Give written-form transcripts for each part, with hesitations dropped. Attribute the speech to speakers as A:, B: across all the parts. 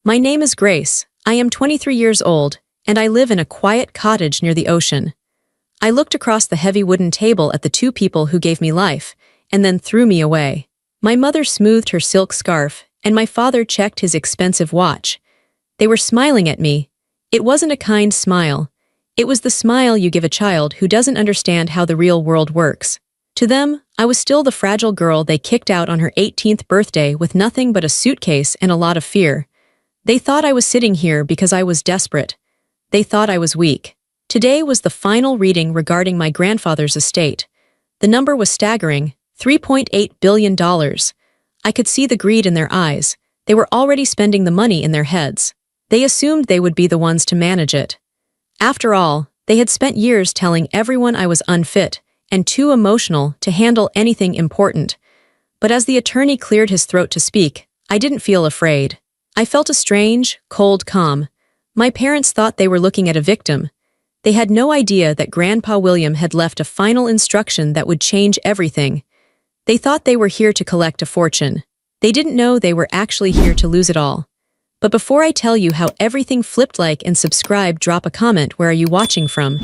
A: My name is Grace. I am 23 years old, and I live in a quiet cottage near the ocean. I looked across the heavy wooden table at the two people who gave me life, and then threw me away. My mother smoothed her silk scarf, and my father checked his expensive watch. They were smiling at me. It wasn't a kind smile. It was the smile you give a child who doesn't understand how the real world works. To them, I was still the fragile girl they kicked out on her 18th birthday with nothing but a suitcase and a lot of fear. They thought I was sitting here because I was desperate. They thought I was weak. Today was the final reading regarding my grandfather's estate. The number was staggering, $3.8 billion. I could see the greed in their eyes. They were already spending the money in their heads. They assumed they would be the ones to manage it. After all, they had spent years telling everyone I was unfit and too emotional to handle anything important. But as the attorney cleared his throat to speak, I didn't feel afraid. I felt a strange, cold calm. My parents thought they were looking at a victim. They had no idea that Grandpa William had left a final instruction that would change everything. They thought they were here to collect a fortune. They didn't know they were actually here to lose it all. But before I tell you how everything flipped, like and subscribe, drop a comment. Where are you watching from?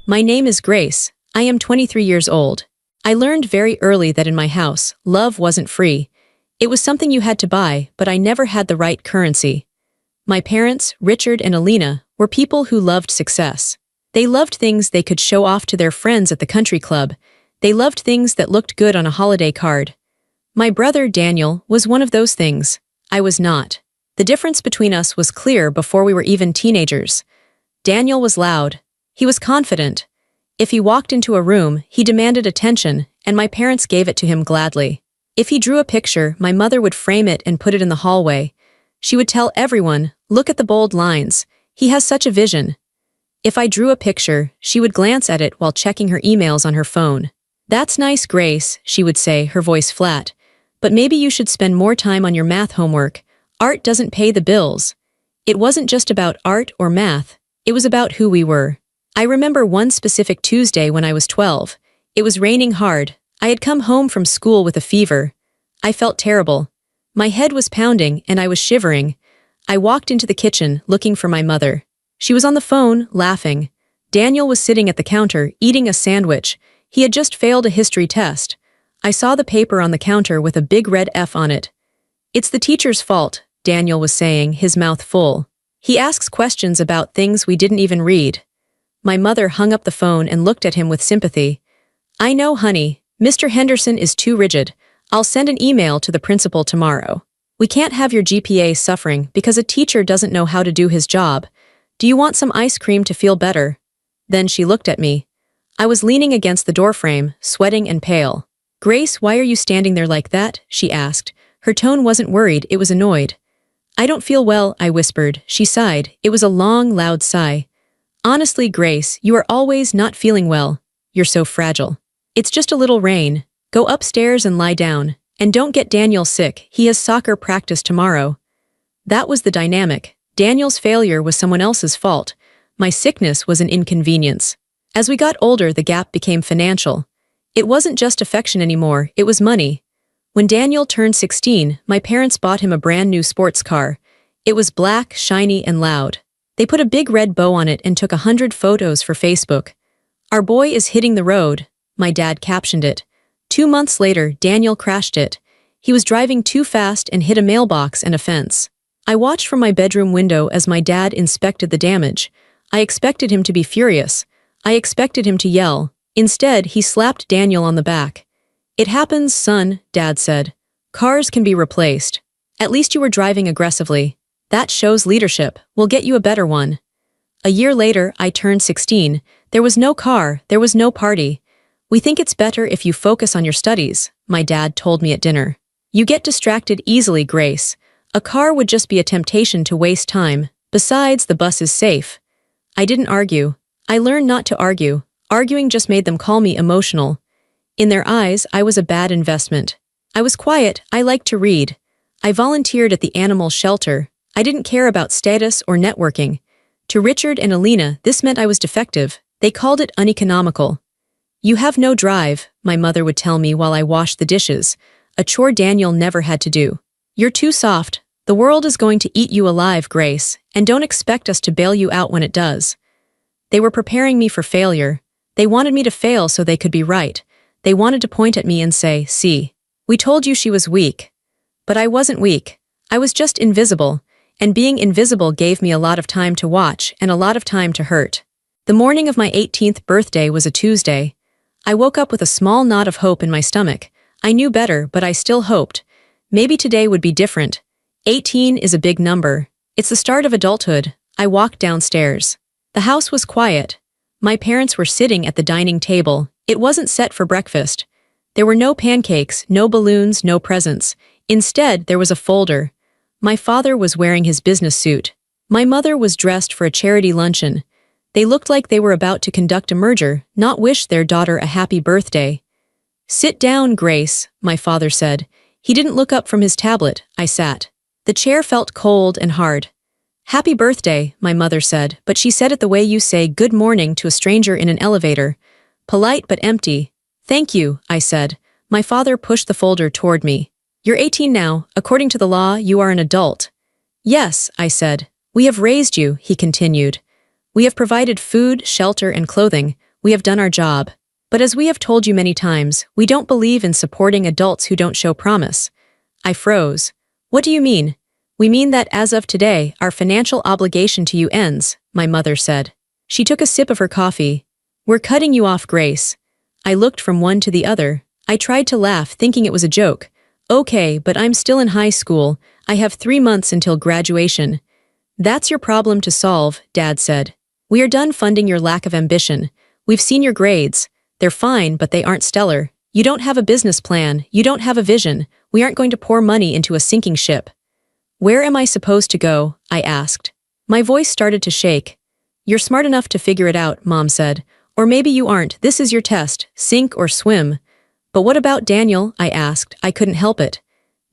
A: My name is Grace. I am 23 years old. I learned very early that in my house, love wasn't free. It was something you had to buy, but I never had the right currency. My parents, Richard and Alina, were people who loved success. They loved things they could show off to their friends at the country club. They loved things that looked good on a holiday card. My brother, Daniel, was one of those things. I was not. The difference between us was clear before we were even teenagers. Daniel was loud. He was confident. If he walked into a room, he demanded attention, and my parents gave it to him gladly. If he drew a picture, my mother would frame it and put it in the hallway. She would tell everyone, "Look at the bold lines. He has such a vision." If I drew a picture, she would glance at it while checking her emails on her phone. "That's nice, Grace," she would say, her voice flat. "But maybe you should spend more time on your math homework. Art doesn't pay the bills." It wasn't just about art or math. It was about who we were. I remember one specific Tuesday when I was 12. It was raining hard. I had come home from school with a fever. I felt terrible. My head was pounding and I was shivering. I walked into the kitchen looking for my mother. She was on the phone, laughing. Daniel was sitting at the counter, eating a sandwich. He had just failed a history test. I saw the paper on the counter with a big red F on it. "It's the teacher's fault," Daniel was saying, his mouth full. "He asks questions about things we didn't even read." My mother hung up the phone and looked at him with sympathy. "I know, honey. Mr. Henderson is too rigid. I'll send an email to the principal tomorrow. We can't have your GPA suffering because a teacher doesn't know how to do his job. Do you want some ice cream to feel better?" Then she looked at me. I was leaning against the doorframe, sweating and pale. "Grace, why are you standing there like that?" she asked. Her tone wasn't worried, it was annoyed. "I don't feel well," I whispered. She sighed. It was a long, loud sigh. "Honestly, Grace, you are always not feeling well. You're so fragile. It's just a little rain. Go upstairs and lie down. And don't get Daniel sick, he has soccer practice tomorrow." That was the dynamic. Daniel's failure was someone else's fault. My sickness was an inconvenience. As we got older, the gap became financial. It wasn't just affection anymore, it was money. When Daniel turned 16, my parents bought him a brand new sports car. It was black, shiny, and loud. They put a big red bow on it and took 100 photos for Facebook. "Our boy is hitting the road," my dad captioned it. 2 months later, Daniel crashed it. He was driving too fast and hit a mailbox and a fence. I watched from my bedroom window as my dad inspected the damage. I expected him to be furious. I expected him to yell. Instead, he slapped Daniel on the back. "It happens, son," Dad said. "Cars can be replaced. At least you were driving aggressively. That shows leadership. We'll get you a better one." A year later, I turned 16. There was no car, there was no party. "We think it's better if you focus on your studies," my dad told me at dinner. "You get distracted easily, Grace. A car would just be a temptation to waste time. Besides, the bus is safe." I didn't argue. I learned not to argue. Arguing just made them call me emotional. In their eyes, I was a bad investment. I was quiet, I liked to read. I volunteered at the animal shelter. I didn't care about status or networking. To Richard and Alina, this meant I was defective. They called it uneconomical. "You have no drive," my mother would tell me while I washed the dishes, a chore Daniel never had to do. "You're too soft," The world is going to eat you alive, Grace, and don't expect us to bail you out when it does. They were preparing me for failure. They wanted me to fail so they could be right. They wanted to point at me and say, "See, we told you she was weak." But I wasn't weak. I was just invisible, and being invisible gave me a lot of time to watch and a lot of time to hurt. The morning of my 18th birthday was a Tuesday. I woke up with a small knot of hope in my stomach. I knew better, but I still hoped. Maybe today would be different. 18 is a big number. It's the start of adulthood. I walked downstairs. The house was quiet. My parents were sitting at the dining table. It wasn't set for breakfast. There were no pancakes, no balloons, no presents. Instead, there was a folder. My father was wearing his business suit. My mother was dressed for a charity luncheon. They looked like they were about to conduct a merger, not wish their daughter a happy birthday. "Sit down, Grace," my father said. He didn't look up from his tablet. I sat. The chair felt cold and hard. "Happy birthday," my mother said, but she said it the way you say good morning to a stranger in an elevator. Polite but empty. "Thank you," I said. My father pushed the folder toward me. "You're 18 now. According to the law, you are an adult." "Yes," I said. "We have raised you," he continued. "We have provided food, shelter, and clothing. We have done our job. But as we have told you many times, we don't believe in supporting adults who don't show promise." I froze. "What do you mean?" "We mean that as of today, our financial obligation to you ends," my mother said. She took a sip of her coffee. "We're cutting you off, Grace." I looked from one to the other. I tried to laugh, thinking it was a joke. "Okay, but I'm still in high school. I have 3 months until graduation." "That's your problem to solve," Dad said. "We are done funding your lack of ambition. We've seen your grades. They're fine, but they aren't stellar. You don't have a business plan. You don't have a vision. We aren't going to pour money into a sinking ship." "Where am I supposed to go?" I asked. My voice started to shake. "You're smart enough to figure it out," Mom said. "Or maybe you aren't. This is your test. Sink or swim." "But what about Daniel?" I asked. I couldn't help it.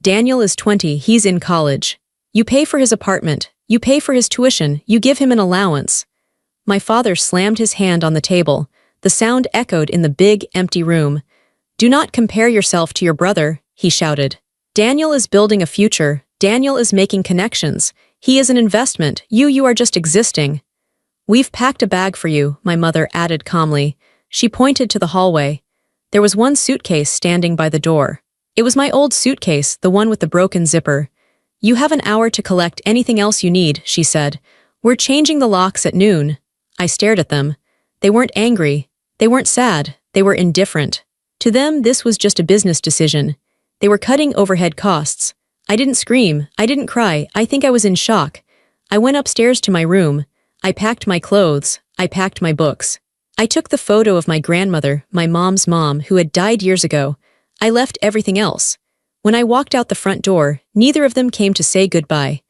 A: "Daniel is 20. He's in college. You pay for his apartment. You pay for his tuition. You give him an allowance." My father slammed his hand on the table. The sound echoed in the big, empty room. "Do not compare yourself to your brother," he shouted. "Daniel is building a future. Daniel is making connections. He is an investment. You are just existing." "We've packed a bag for you," my mother added calmly. She pointed to the hallway. There was one suitcase standing by the door. It was my old suitcase, the one with the broken zipper. "You have an hour to collect anything else you need," she said. "We're changing the locks at noon." I stared at them. They weren't angry. They weren't sad. They were indifferent. To them, this was just a business decision. They were cutting overhead costs. I didn't scream. I didn't cry. I think I was in shock. I went upstairs to my room. I packed my clothes. I packed my books. I took the photo of my grandmother, my mom's mom, who had died years ago. I left everything else. When I walked out the front door, neither of them came to say goodbye.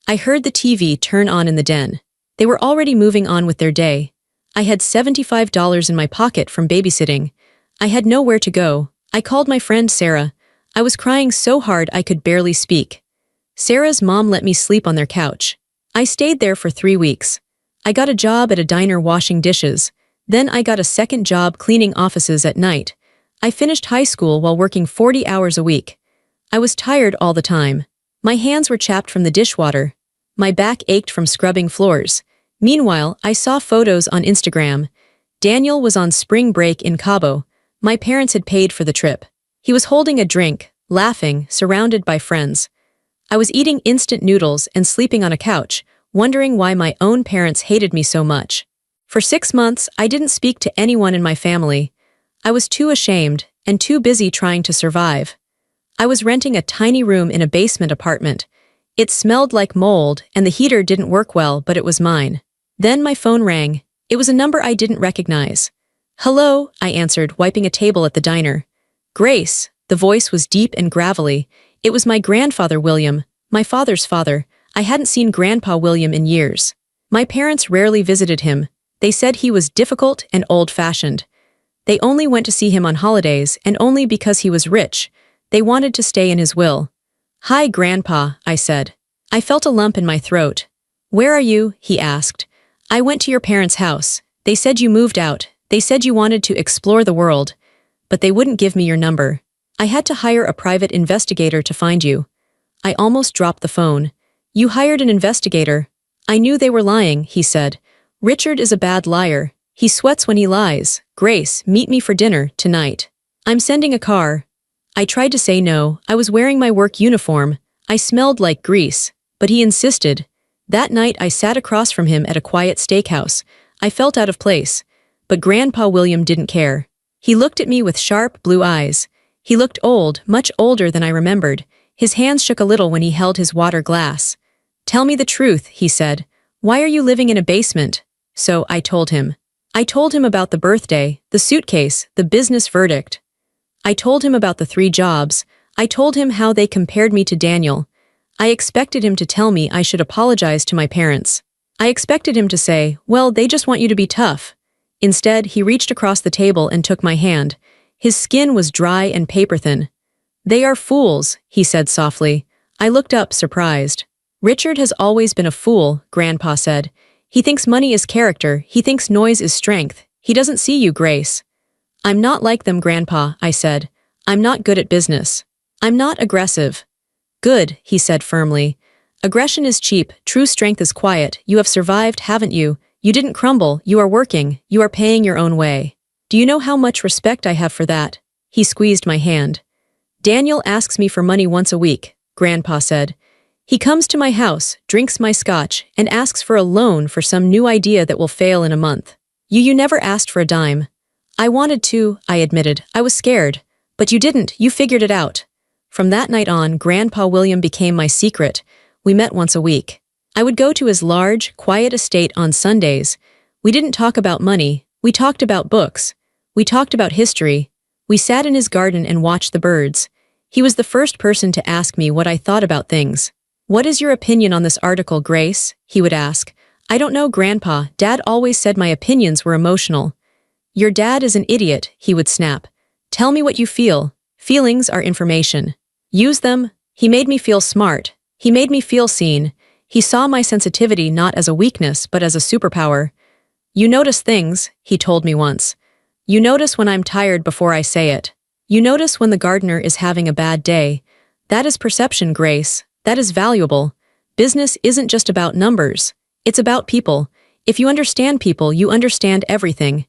A: I heard the TV turn on in the den. They were already moving on with their day. I had $75 in my pocket from babysitting. I had nowhere to go. I called my friend Sarah. I was crying so hard I could barely speak. Sarah's mom let me sleep on their couch. I stayed there for 3 weeks. I got a job at a diner washing dishes. Then I got a second job cleaning offices at night. I finished high school while working 40 hours a week. I was tired all the time. My hands were chapped from the dishwater. My back ached from scrubbing floors. Meanwhile, I saw photos on Instagram. Daniel was on spring break in Cabo. My parents had paid for the trip. He was holding a drink, laughing, surrounded by friends. I was eating instant noodles and sleeping on a couch, wondering why my own parents hated me so much. For 6 months, I didn't speak to anyone in my family. I was too ashamed and too busy trying to survive. I was renting a tiny room in a basement apartment. It smelled like mold, and the heater didn't work well, but it was mine. Then my phone rang. It was a number I didn't recognize. "Hello," I answered, wiping a table at the diner. "Grace." The voice was deep and gravelly. It was my grandfather William, my father's father. I hadn't seen Grandpa William in years. My parents rarely visited him. They said he was difficult and old-fashioned. They only went to see him on holidays, and only because he was rich. They wanted to stay in his will. "Hi, Grandpa," I said. I felt a lump in my throat. "Where are you?" he asked. "I went to your parents' house. They said you moved out. They said you wanted to explore the world. But they wouldn't give me your number. I had to hire a private investigator to find you." I almost dropped the phone. You hired an investigator. I knew they were lying, he said. Richard is a bad liar. He sweats when he lies. Grace, meet me for dinner, tonight. I'm sending a car. I tried to say no. I was wearing my work uniform. I smelled like grease. But he insisted. That night I sat across from him at a quiet steakhouse. I felt out of place. But Grandpa William didn't care. He looked at me with sharp, blue eyes. He looked old, much older than I remembered. His hands shook a little when he held his water glass. Tell me the truth, he said. Why are you living in a basement? So I told him. I told him about the birthday, the suitcase, the business verdict. I told him about the 3 jobs. I told him how they compared me to Daniel. I expected him to tell me I should apologize to my parents. I expected him to say, well, they just want you to be tough. Instead, he reached across the table and took my hand. His skin was dry and paper-thin. They are fools, he said softly. I looked up, surprised. Richard has always been a fool, Grandpa said. He thinks money is character, he thinks noise is strength. He doesn't see you, Grace. I'm not like them, Grandpa, I said. I'm not good at business. I'm not aggressive. Good, he said firmly. Aggression is cheap, true strength is quiet. You have survived, haven't you? You didn't crumble, you are working, you are paying your own way. Do you know how much respect I have for that? He squeezed my hand. Daniel asks me for money once a week, Grandpa said. He comes to my house, drinks my scotch, and asks for a loan for some new idea that will fail in a month. You never asked for a dime. I wanted to, I admitted. I was scared. But you didn't, you figured it out. From that night on, Grandpa William became my secret. We met once a week. I would go to his large, quiet estate on Sundays. We didn't talk about money. We talked about books. We talked about history. We sat in his garden and watched the birds. He was the first person to ask me what I thought about things. What is your opinion on this article, Grace? He would ask. I don't know, Grandpa. Dad always said my opinions were emotional. Your dad is an idiot, he would snap. Tell me what you feel. Feelings are information. Use them. He made me feel smart. He made me feel seen. He saw my sensitivity not as a weakness, but as a superpower. You notice things, he told me once. You notice when I'm tired before I say it. You notice when the gardener is having a bad day. That is perception, Grace. That is valuable. Business isn't just about numbers. It's about people. If you understand people, you understand everything.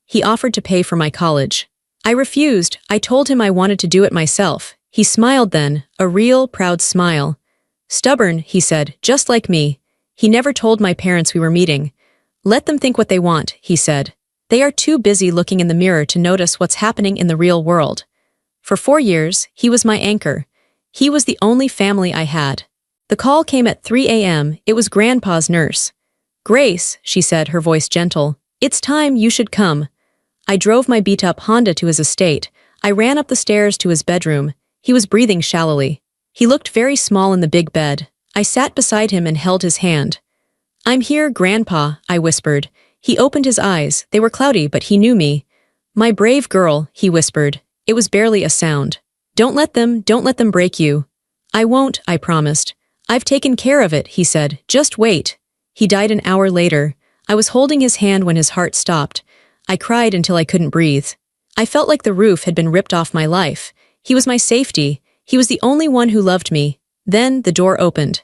A: He offered to pay for my college. I refused. I told him I wanted to do it myself. He smiled then, a real, proud smile. Stubborn, he said, just like me. He never told my parents we were meeting. Let them think what they want, he said. They are too busy looking in the mirror to notice what's happening in the real world. For 4 years, he was my anchor. He was the only family I had. The call came at 3 a.m. It was Grandpa's nurse. Grace, she said, her voice gentle. It's time, you should come. I drove my beat-up Honda to his estate. I ran up the stairs to his bedroom. He was breathing shallowly. He looked very small in the big bed. I sat beside him and held his hand. I'm here, Grandpa, I whispered. He opened his eyes. They were cloudy, but he knew me. My brave girl, he whispered. It was barely a sound. Don't let them break you. I won't, I promised. I've taken care of it, he said. Just wait. He died an hour later. I was holding his hand when his heart stopped. I cried until I couldn't breathe. I felt like the roof had been ripped off my life. He was my safety. He was the only one who loved me. Then the door opened.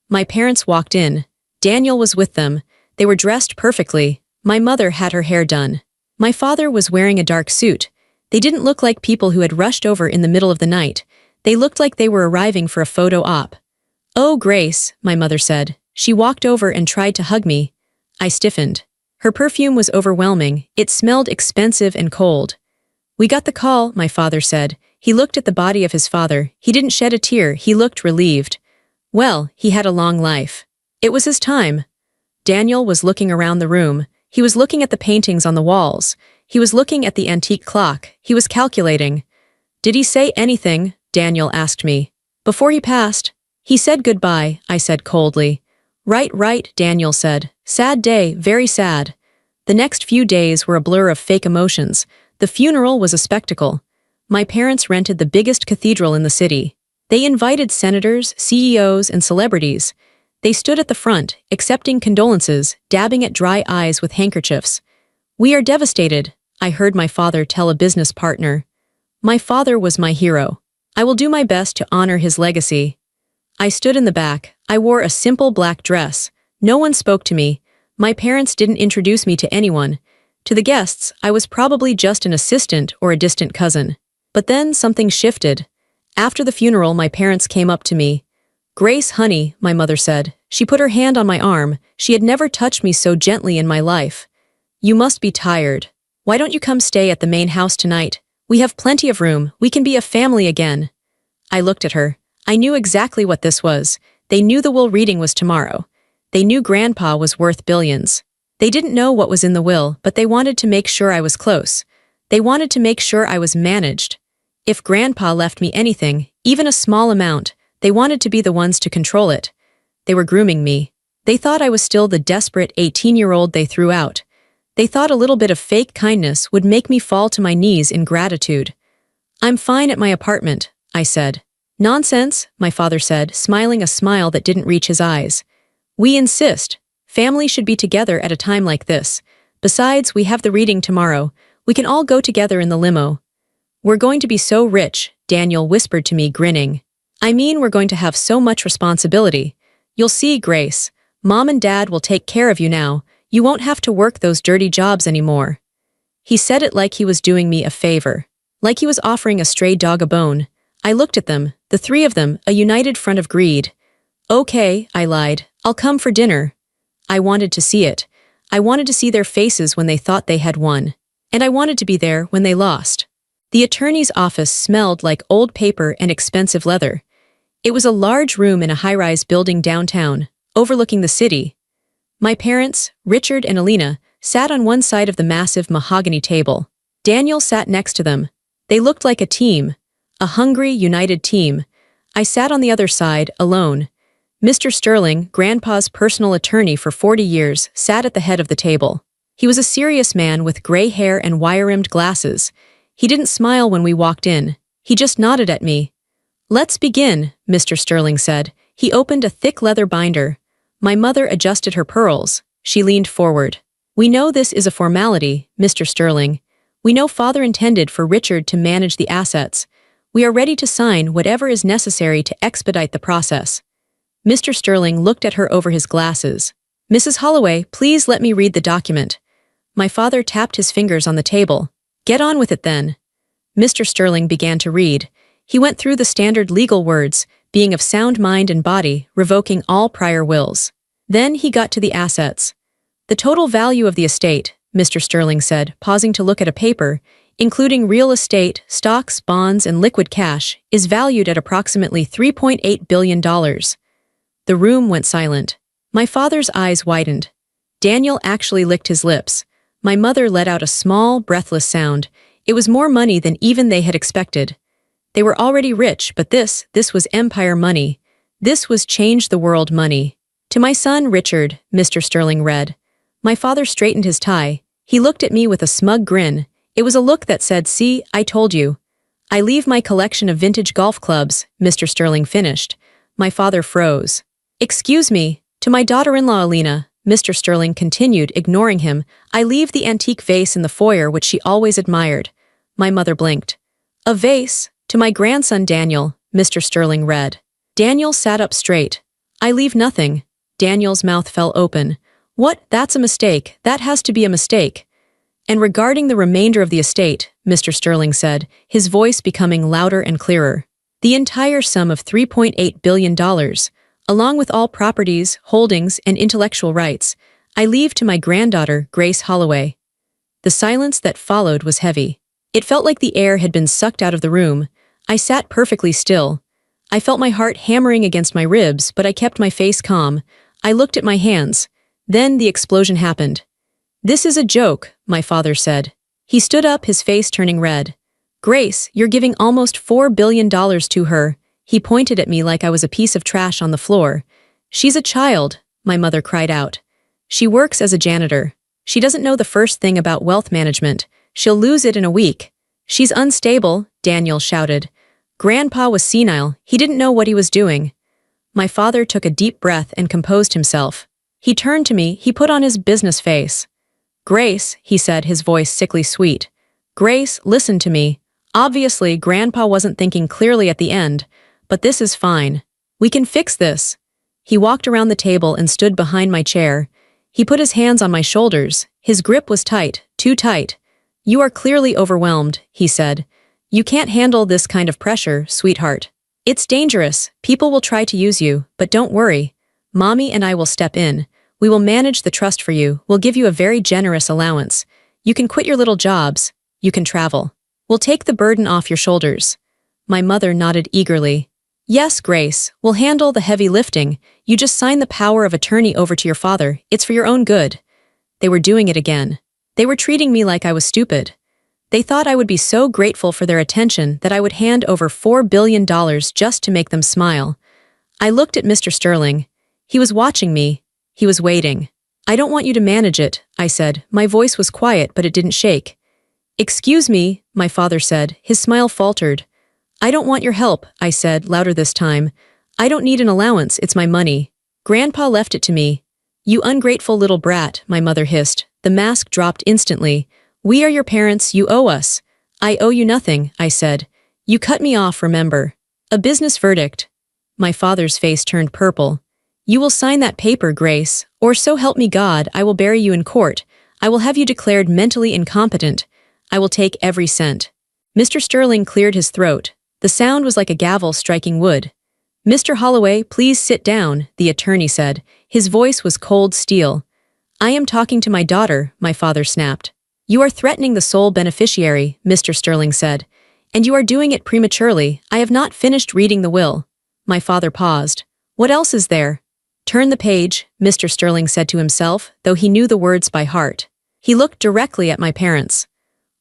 A: My parents walked in. Daniel was with them. They were dressed perfectly. My mother had her hair done. My father was wearing a dark suit. They didn't look like people who had rushed over in the middle of the night. They looked like they were arriving for a photo op. Oh, Grace, my mother said. She walked over and tried to hug me. I stiffened. Her perfume was overwhelming. It smelled expensive and cold. We got the call, my father said. He looked at the body of his father. He didn't shed a tear. He looked relieved. Well, he had a long life. It was his time. Daniel was looking around the room. He was looking at the paintings on the walls. He was looking at the antique clock. He was calculating. Did he say anything? Daniel asked me. Before he passed. He said goodbye, I said coldly. Right, Daniel said. Sad day, very sad. The next few days were a blur of fake emotions. The funeral was a spectacle. My parents rented the biggest cathedral in the city. They invited senators, CEOs, and celebrities. They stood at the front, accepting condolences, dabbing at dry eyes with handkerchiefs. We are devastated, I heard my father tell a business partner. My father was my hero. I will do my best to honor his legacy. I stood in the back. I wore a simple black dress. No one spoke to me. My parents didn't introduce me to anyone. To the guests, I was probably just an assistant or a distant cousin. But then something shifted. After the funeral, my parents came up to me. "Grace, honey," my mother said. She put her hand on my arm. She had never touched me so gently in my life. "You must be tired. Why don't you come stay at the main house tonight? We have plenty of room. We can be a family again." I looked at her. I knew exactly what this was. They knew the will reading was tomorrow. They knew Grandpa was worth billions. They didn't know what was in the will, but they wanted to make sure I was close. They wanted to make sure I was managed. If Grandpa left me anything, even a small amount, they wanted to be the ones to control it. They were grooming me. They thought I was still the desperate 18-year-old they threw out. They thought a little bit of fake kindness would make me fall to my knees in gratitude. "I'm fine at my apartment," I said. "Nonsense," my father said, smiling a smile that didn't reach his eyes. "We insist. Family should be together at a time like this. Besides, we have the reading tomorrow. We can all go together in the limo." "We're going to be so rich," Daniel whispered to me, grinning. "I mean, we're going to have so much responsibility. You'll see, Grace. Mom and Dad will take care of you now. You won't have to work those dirty jobs anymore." He said it like he was doing me a favor. Like he was offering a stray dog a bone. I looked at them, the three of them, a united front of greed. "Okay," I lied. "I'll come for dinner." I wanted to see it. I wanted to see their faces when they thought they had won. And I wanted to be there when they lost. The attorney's office smelled like old paper and expensive leather. It was a large room in a high-rise building downtown, overlooking the city. My parents, Richard and Alina, sat on one side of the massive mahogany table. Daniel sat next to them. They looked like a team, a hungry, united team. I sat on the other side, alone. Mr. Sterling, Grandpa's personal attorney for 40 years, sat at the head of the table. He was a serious man with gray hair and wire-rimmed glasses. He didn't smile when we walked in. He just nodded at me. "Let's begin," Mr. Sterling said. He opened a thick leather binder. My mother adjusted her pearls. She leaned forward. "We know this is a formality, Mr. Sterling. We know Father intended for Richard to manage the assets. We are ready to sign whatever is necessary to expedite the process." Mr. Sterling looked at her over his glasses. "Mrs. Holloway, please let me read the document." My father tapped his fingers on the table. "Get on with it then." Mr. Sterling began to read. He went through the standard legal words, being of sound mind and body, revoking all prior wills. Then he got to the assets. "The total value of the estate," Mr. Sterling said, pausing to look at a paper, "including real estate, stocks, bonds, and liquid cash, is valued at approximately $3.8 billion. The room went silent. My father's eyes widened. Daniel actually licked his lips. My mother let out a small, breathless sound. It was more money than even they had expected. They were already rich, but this was empire money. This was change-the-world money. "To my son, Richard," Mr. Sterling read. My father straightened his tie. He looked at me with a smug grin. It was a look that said, "See, I told you." "I leave my collection of vintage golf clubs," Mr. Sterling finished. My father froze. "Excuse me, to my daughter-in-law Alina," Mr. Sterling continued, ignoring him. "I leave the antique vase in the foyer which she always admired." My mother blinked. "A vase? To my grandson Daniel," Mr. Sterling read. Daniel sat up straight. "I leave nothing." Daniel's mouth fell open. "What? That's a mistake. That has to be a mistake." "And regarding the remainder of the estate," Mr. Sterling said, his voice becoming louder and clearer. "The entire sum of $3.8 billion, along with all properties, holdings, and intellectual rights, I leave to my granddaughter, Grace Holloway." The silence that followed was heavy. It felt like the air had been sucked out of the room. I sat perfectly still. I felt my heart hammering against my ribs, but I kept my face calm. I looked at my hands. Then the explosion happened. "This is a joke," my father said. He stood up, his face turning red. "Grace, you're giving almost $4 billion to her." He pointed at me like I was a piece of trash on the floor. "She's a child," my mother cried out. "She works as a janitor. She doesn't know the first thing about wealth management. She'll lose it in a week." "She's unstable," Daniel shouted. Grandpa was senile. He didn't know what he was doing. My father took a deep breath and composed himself. He turned to me. He put on his business face. "Grace," he said, his voice sickly sweet. "Grace, listen to me. Obviously, Grandpa wasn't thinking clearly at the end, but this is fine. We can fix this. He walked around the table and stood behind my chair. He put his hands on my shoulders. His grip was tight, too tight. You are clearly overwhelmed, he said. You can't handle this kind of pressure, sweetheart. It's dangerous. People will try to use you, but don't worry. Mommy and I will step in. We will manage the trust for you. We'll give you a very generous allowance. You can quit your little jobs. You can travel. We'll take the burden off your shoulders. My mother nodded eagerly. Yes, Grace, we'll handle the heavy lifting. You just sign the power of attorney over to your father. It's for your own good. They were doing it again. They were treating me like I was stupid. They thought I would be so grateful for their attention that I would hand over $4 billion just to make them smile. I looked at Mr. Sterling. He was watching me. He was waiting. I don't want you to manage it, I said. My voice was quiet, but it didn't shake. Excuse me, my father said. His smile faltered. I don't want your help, I said, louder this time. I don't need an allowance, it's my money. Grandpa left it to me. You ungrateful little brat, my mother hissed. The mask dropped instantly. We are your parents, you owe us. I owe you nothing, I said. You cut me off, remember. A business verdict. My father's face turned purple. You will sign that paper, Grace, or so help me God, I will bury you in court. I will have you declared mentally incompetent. I will take every cent. Mr. Sterling cleared his throat. The sound was like a gavel striking wood. Mr. Holloway, please sit down, the attorney said. His voice was cold steel. I am talking to my daughter, my father snapped. You are threatening the sole beneficiary, Mr. Sterling said. And you are doing it prematurely. I have not finished reading the will. My father paused. What else is there? Turn the page, Mr. Sterling said to himself, though he knew the words by heart. He looked directly at my parents.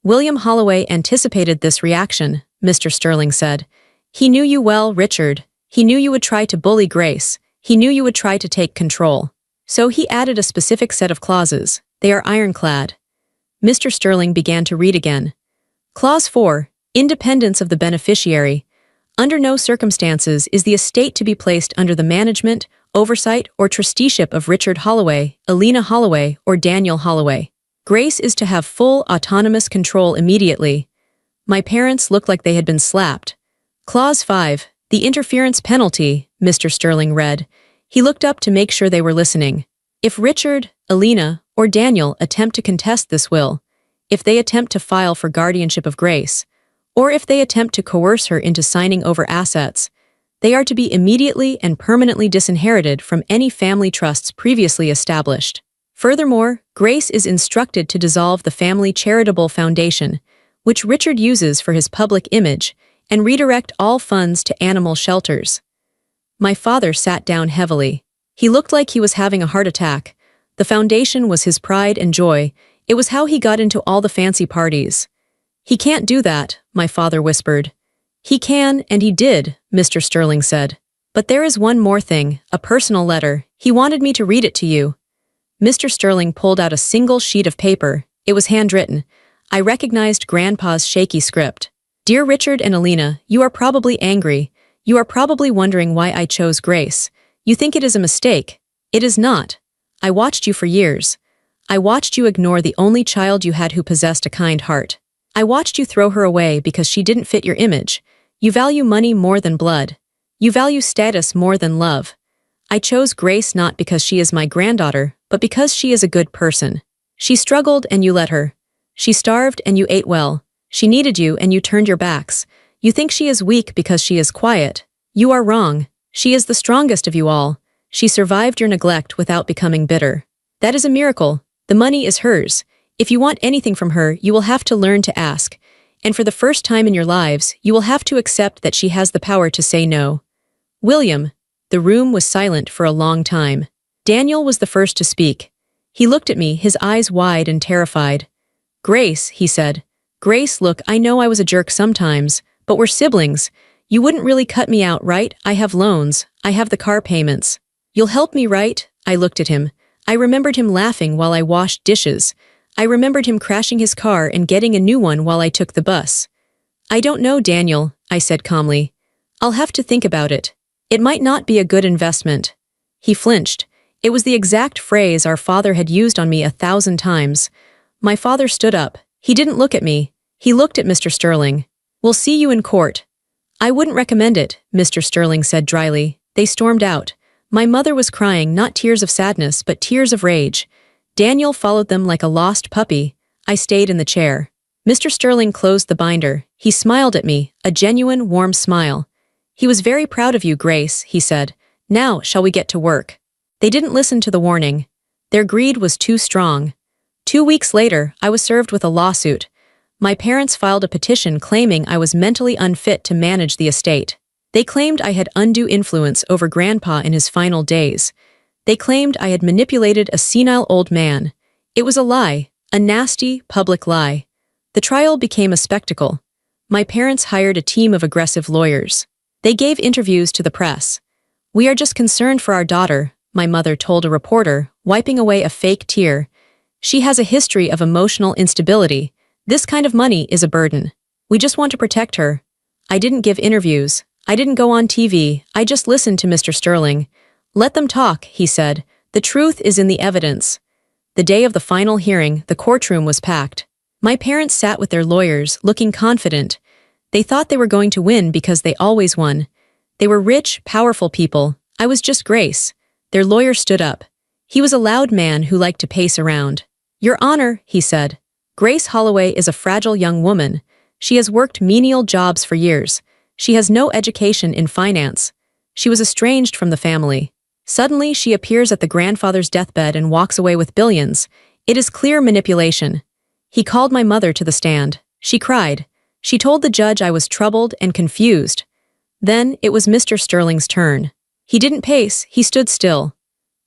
A: William Holloway anticipated this reaction, Mr. Sterling said. He knew you well, Richard. He knew you would try to bully Grace. He knew you would try to take control. So he added a specific set of clauses. They are ironclad. Mr. Sterling began to read again. Clause 4. Independence of the beneficiary. Under no circumstances is the estate to be placed under the management, oversight, or trusteeship of Richard Holloway, Alina Holloway, or Daniel Holloway. Grace is to have full autonomous control immediately. My parents looked like they had been slapped. Clause 5. The interference penalty, Mr. Sterling read. He looked up to make sure they were listening. If Richard, Alina, or Daniel attempt to contest this will, if they attempt to file for guardianship of Grace, or if they attempt to coerce her into signing over assets, they are to be immediately and permanently disinherited from any family trusts previously established. Furthermore, Grace is instructed to dissolve the family charitable foundation, which Richard uses for his public image, and redirect all funds to animal shelters. My father sat down heavily. He looked like he was having a heart attack. The foundation was his pride and joy. It was how he got into all the fancy parties. He can't do that, my father whispered. He can, and he did, Mr. Sterling said. But there is one more thing, a personal letter. He wanted me to read it to you. Mr. Sterling pulled out a single sheet of paper. It was handwritten. I recognized Grandpa's shaky script. Dear Richard and Alina, you are probably angry. You are probably wondering why I chose Grace. You think it is a mistake. It is not. I watched you for years. I watched you ignore the only child you had who possessed a kind heart. I watched you throw her away because she didn't fit your image. You value money more than blood. You value status more than love. I chose Grace not because she is my granddaughter, but because she is a good person. She struggled and you let her. She starved and you ate well. She needed you and you turned your backs. You think she is weak because she is quiet. You are wrong. She is the strongest of you all. She survived your neglect without becoming bitter. That is a miracle. The money is hers. If you want anything from her, you will have to learn to ask. And for the first time in your lives, you will have to accept that she has the power to say no. William. The room was silent for a long time. Daniel was the first to speak. He looked at me, his eyes wide and terrified. Grace, he said. Grace, look, I know I was a jerk sometimes, but we're siblings. You wouldn't really cut me out, right? I have loans. I have the car payments. You'll help me, right? I looked at him. I remembered him laughing while I washed dishes. I remembered him crashing his car and getting a new one while I took the bus. I don't know, Daniel, I said calmly. I'll have to think about it. It might not be a good investment. He flinched. It was the exact phrase our father had used on me 1,000 times. My father stood up. He didn't look at me. He looked at Mr. Sterling. We'll see you in court. I wouldn't recommend it, Mr. Sterling said dryly. They stormed out. My mother was crying not tears of sadness but tears of rage. Daniel followed them like a lost puppy. I stayed in the chair. Mr. Sterling closed the binder. He smiled at me, a genuine, warm smile. "He was very proud of you, Grace," he said. "Now, shall we get to work?" They didn't listen to the warning. Their greed was too strong. 2 weeks later, I was served with a lawsuit. My parents filed a petition claiming I was mentally unfit to manage the estate. They claimed I had undue influence over Grandpa in his final days. They claimed I had manipulated a senile old man. It was a lie, a nasty, public lie. The trial became a spectacle. My parents hired a team of aggressive lawyers. They gave interviews to the press. "We are just concerned for our daughter," my mother told a reporter, wiping away a fake tear. "She has a history of emotional instability. This kind of money is a burden. We just want to protect her." I didn't give interviews. I didn't go on TV. I just listened to Mr. Sterling. "Let them talk," he said. "The truth is in the evidence." The day of the final hearing, the courtroom was packed. My parents sat with their lawyers, looking confident. They thought they were going to win because they always won. They were rich, powerful people. I was just Grace. Their lawyer stood up. He was a loud man who liked to pace around. "Your Honor," he said, "Grace Holloway is a fragile young woman. She has worked menial jobs for years. She has no education in finance. She was estranged from the family. Suddenly, she appears at the grandfather's deathbed and walks away with billions. It is clear manipulation." He called my mother to the stand. She cried. She told the judge I was troubled and confused. Then it was Mr. Sterling's turn. He didn't pace, he stood still.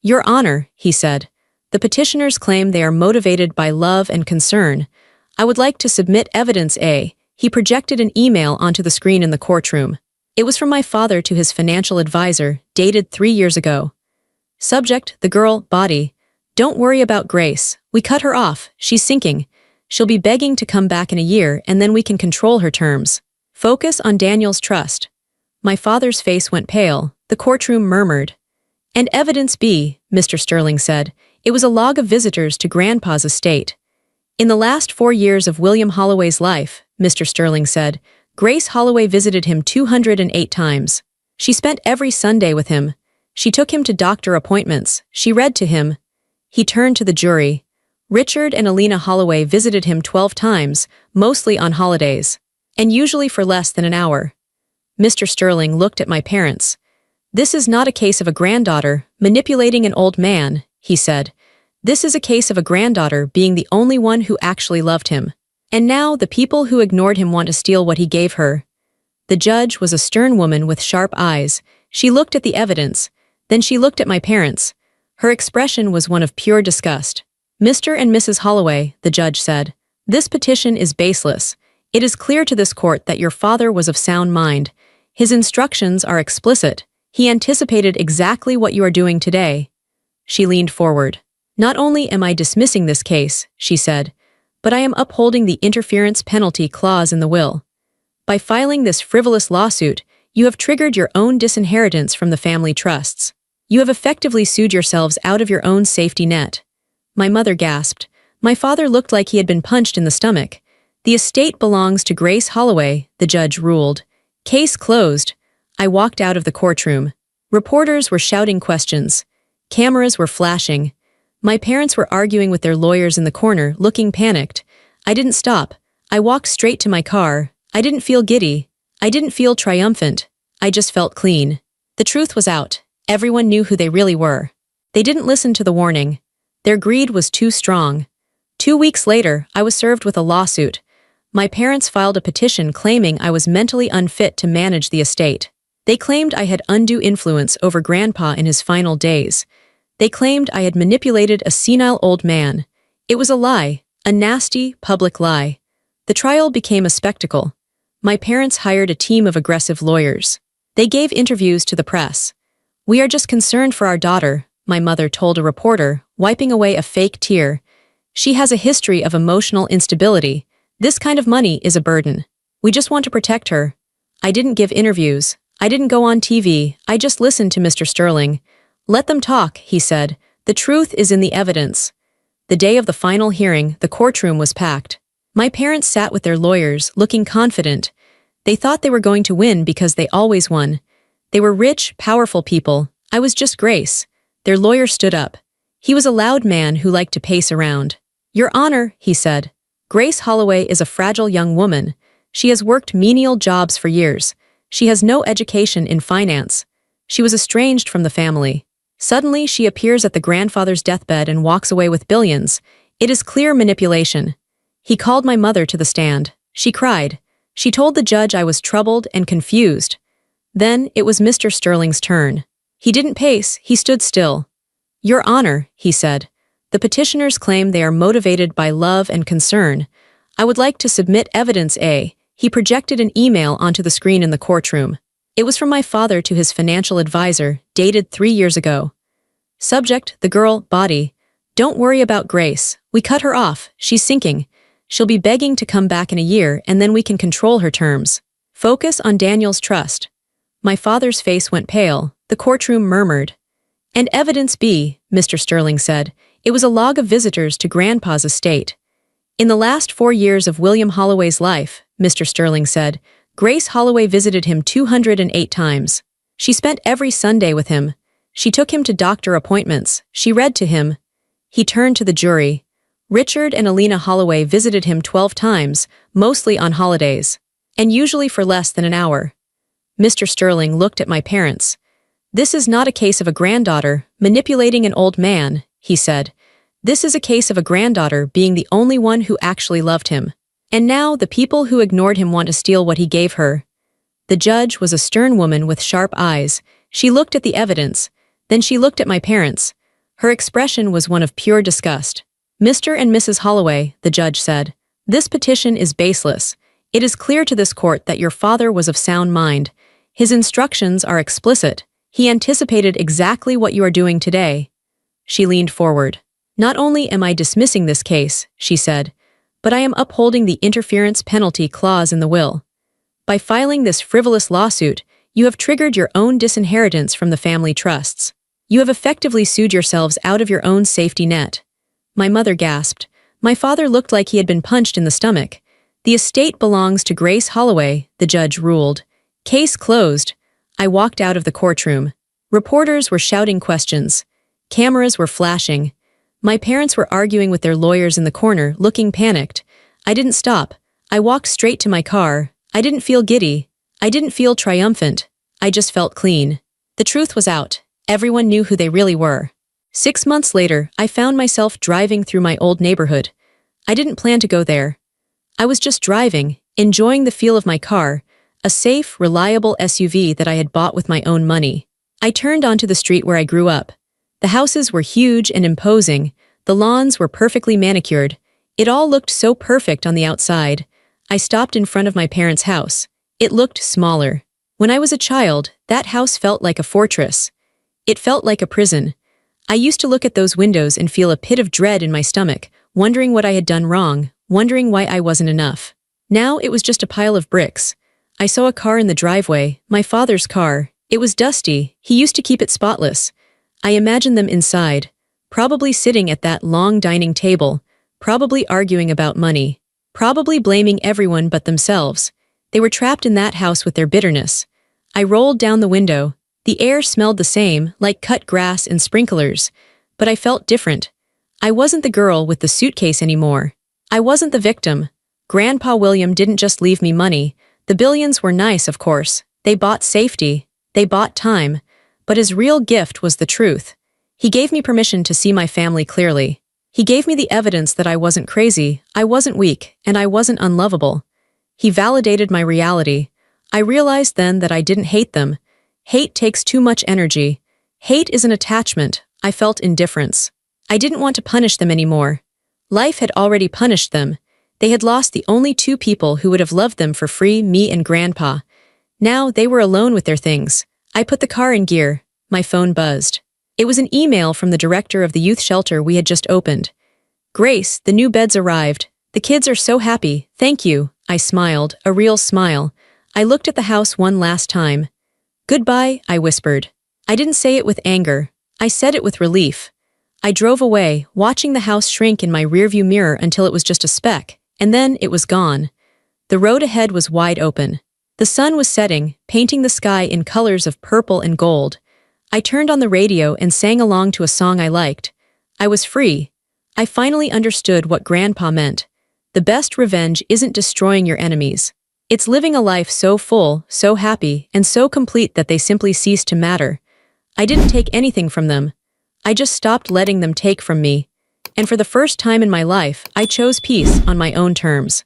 A: "Your Honor," he said, "the petitioners claim they are motivated by love and concern. I would like to submit evidence A." He projected an email onto the screen in the courtroom. It was from my father to his financial advisor, dated 3 years ago. Subject: the girl, body. "Don't worry about Grace. We cut her off. She's sinking. She'll be begging to come back in a year and then we can control her terms. Focus on Daniel's trust." My father's face went pale. The courtroom murmured. "And evidence B," Mr. Sterling said. It was a log of visitors to Grandpa's estate. "In the last 4 years of William Holloway's life," Mr. Sterling said, "Grace Holloway visited him 208 times. She spent every Sunday with him. She took him to doctor appointments. She read to him." He turned to the jury. "Richard and Alina Holloway visited him 12 times, mostly on holidays, and usually for less than an hour." Mr. Sterling looked at my parents. "This is not a case of a granddaughter manipulating an old man," he said. "This is a case of a granddaughter being the only one who actually loved him. And now the people who ignored him want to steal what he gave her." The judge was a stern woman with sharp eyes. She looked at the evidence. Then she looked at my parents. Her expression was one of pure disgust. "Mr. and Mrs. Holloway," the judge said, "this petition is baseless. It is clear to this court that your father was of sound mind. His instructions are explicit. He anticipated exactly what you are doing today." She leaned forward. "Not only am I dismissing this case," she said, "but I am upholding the interference penalty clause in the will. By filing this frivolous lawsuit, you have triggered your own disinheritance from the family trusts. You have effectively sued yourselves out of your own safety net." My mother gasped. My father looked like he had been punched in the stomach. "The estate belongs to Grace Holloway," the judge ruled. "Case closed." I walked out of the courtroom. Reporters were shouting questions. Cameras were flashing. My parents were arguing with their lawyers in the corner, looking panicked. I didn't stop. I walked straight to my car. I didn't feel giddy. I didn't feel triumphant. I just felt clean. The truth was out. Everyone knew who they really were. They didn't listen to the warning. Their greed was too strong. 2 weeks later, I was served with a lawsuit. My parents filed a petition claiming I was mentally unfit to manage the estate. They claimed I had undue influence over Grandpa in his final days. They claimed I had manipulated a senile old man. It was a lie, a nasty, public lie. The trial became a spectacle. My parents hired a team of aggressive lawyers. They gave interviews to the press. "We are just concerned for our daughter," my mother told a reporter, wiping away a fake tear. "She has a history of emotional instability. This kind of money is a burden. We just want to protect her." I didn't give interviews. I didn't go on TV. I just listened to Mr. Sterling. "Let them talk," he said. "The truth is in the evidence." The day of the final hearing, the courtroom was packed. My parents sat with their lawyers, looking confident. They thought they were going to win because they always won. They were rich, powerful people. I was just Grace. Their lawyer stood up. He was a loud man who liked to pace around. "Your Honor," he said, "Grace Holloway is a fragile young woman. She has worked menial jobs for years. She has no education in finance. She was estranged from the family. Suddenly, she appears at the grandfather's deathbed and walks away with billions. It is clear manipulation." He called my mother to the stand. She cried. She told the judge I was troubled and confused. Then it was Mr. Sterling's turn. He didn't pace, he stood still. "Your Honor," he said, "the petitioners claim they are motivated by love and concern. I would like to submit evidence A." He projected an email onto the screen in the courtroom. It was from my father to his financial advisor, dated 3 years ago. Subject, the girl, body. "Don't worry about Grace. We cut her off. She's sinking. She'll be begging to come back in a year and then we can control her terms. Focus on Daniel's trust." My father's face went pale. The courtroom murmured. "And evidence B," Mr. Sterling said. It was a log of visitors to Grandpa's estate. "In the last 4 years of William Holloway's life," Mr. Sterling said, "Grace Holloway visited him 208 times. She spent every Sunday with him. She took him to doctor appointments. She read to him." He turned to the jury. "Richard and Alina Holloway visited him 12 times, mostly on holidays, and usually for less than an hour." Mr. Sterling looked at my parents. "This is not a case of a granddaughter manipulating an old man," he said. "This is a case of a granddaughter being the only one who actually loved him. And now the people who ignored him want to steal what he gave her." The judge was a stern woman with sharp eyes. She looked at the evidence. Then she looked at my parents. Her expression was one of pure disgust. "Mr. and Mrs. Holloway," the judge said, "this petition is baseless. It is clear to this court that your father was of sound mind. His instructions are explicit. He anticipated exactly what you are doing today." She leaned forward. "Not only am I dismissing this case," she said, "but I am upholding the interference penalty clause in the will. By filing this frivolous lawsuit, you have triggered your own disinheritance from the family trusts. You have effectively sued yourselves out of your own safety net." My mother gasped. My father looked like he had been punched in the stomach. "The estate belongs to Grace Holloway," the judge ruled. "Case closed." I walked out of the courtroom. Reporters were shouting questions. Cameras were flashing. My parents were arguing with their lawyers in the corner, looking panicked. I didn't stop. I walked straight to my car. I didn't feel giddy. I didn't feel triumphant. I just felt clean. The truth was out. Everyone knew who they really were. 6 months later, I found myself driving through my old neighborhood. I didn't plan to go there. I was just driving, enjoying the feel of my car, a safe, reliable SUV that I had bought with my own money. I turned onto the street where I grew up. The houses were huge and imposing. The lawns were perfectly manicured. It all looked so perfect on the outside. I stopped in front of my parents' house. It looked smaller. When I was a child, that house felt like a fortress. It felt like a prison. I used to look at those windows and feel a pit of dread in my stomach, wondering what I had done wrong, wondering why I wasn't enough. Now it was just a pile of bricks. I saw a car in the driveway, my father's car. It was dusty. He used to keep it spotless. I imagined them inside, probably sitting at that long dining table, probably arguing about money, probably blaming everyone but themselves. They were trapped in that house with their bitterness. I rolled down the window. The air smelled the same, like cut grass and sprinklers, but I felt different. I wasn't the girl with the suitcase anymore. I wasn't the victim. Grandpa William didn't just leave me money. The billions were nice, of course. They bought safety. They bought time. But his real gift was the truth. He gave me permission to see my family clearly. He gave me the evidence that I wasn't crazy, I wasn't weak, and I wasn't unlovable. He validated my reality. I realized then that I didn't hate them. Hate takes too much energy. Hate is an attachment. I felt indifference. I didn't want to punish them anymore. Life had already punished them. They had lost the only 2 people who would have loved them for free, me and Grandpa. Now they were alone with their things. I put the car in gear. My phone buzzed. It was an email from the director of the youth shelter we had just opened. "Grace, the new beds arrived. The kids are so happy, thank you." I smiled, a real smile. I looked at the house one last time. "Goodbye," I whispered. I didn't say it with anger. I said it with relief. I drove away, watching the house shrink in my rearview mirror until it was just a speck, and then it was gone. The road ahead was wide open. The sun was setting, painting the sky in colors of purple and gold. I turned on the radio and sang along to a song I liked. I was free. I finally understood what Grandpa meant. The best revenge isn't destroying your enemies. It's living a life so full, so happy, and so complete that they simply cease to matter. I didn't take anything from them. I just stopped letting them take from me. And for the first time in my life, I chose peace on my own terms.